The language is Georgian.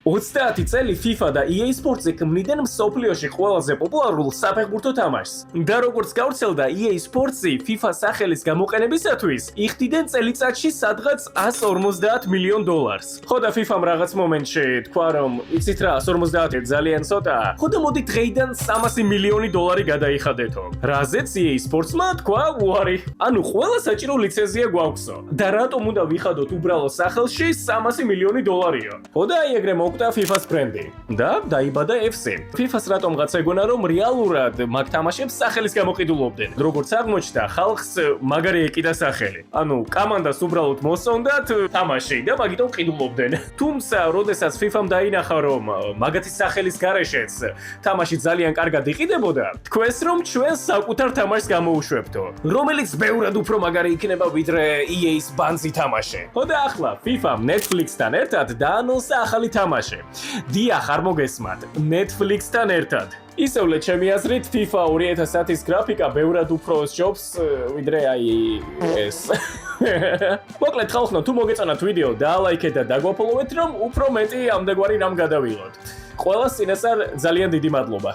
30 წელი FIFA და EA Sports-ი ქმნიდნენ მსოფლიოში ყველაზე პოპულარულ საფეხბურთო თამაშს. და როგორც გავრცელდა EA Sports-ი FIFA სახელის გამოყენებისათვის, იხდიდნენ წელიწადში სადღაც $150 მილიონ. ხო და FIFA-მ რაღაც მომენტში თქვა, რომ იცით რა, 150 ძალიან ცოტაა. ხო და მოდი დღეიდან $300 მილიონი გადაიხადეთო. რაზეც EA Sports-მა თქვა უარი. ანუ ყველა საჭირო ლიცენზია გვაქვსო. და რატომ უნდა ვიხადოთ უბრალო სახელში $300 მილიონი? ხო და აი ეგრე მოკდა FIFA-ს ბრენდი. და დაიბადა FC. FIFA-ს რატომღაც ეგონა, რომ რეალურად მაგ თამაშებს სახელის გამოყიდულობდნენ. როგორც აღმოჩნდა, ხალხს მაგარი ეკიდა სახელი. ანუ კამანდას უბრალოდ მოსწონდათ თამაში და მაგიტომ ყიდულობდნენ. თუმცა, როდესაც FIFA-მ დაინახა, რომ მაგათი სახელის გარეშეც თამაში ძალიან კარგად იყიდებოდა, თქვენს რომ ჩვენ საკუთარ თამაშს გამოუშვებთო, რომელიც ბევრად უფრო მაგარი იქნება ვიდრე EA-ს ბანძი თამაში. ხო და ახლა FIFA-მ Netflix-თან ერთად დაანონსა ახალი თამაში. დიახ, არ მოგესმათ, Netflix-თან ერთად. ისევლე ჩემი აზრით FIFA 2010-ის გრაფიკა ბევრად უფრო სჯობს ვიდრე აი ეს. მოკლედ ხალხო, თუ მოგეწონათ ვიდეო, დაალაიქეთ და დაგვაფოლოვეთ, რომ უფრო მეტი ამდაგვარი რამ გადავიღოთ. ყველას წინასწარ ძალიან დიდი მადლობა.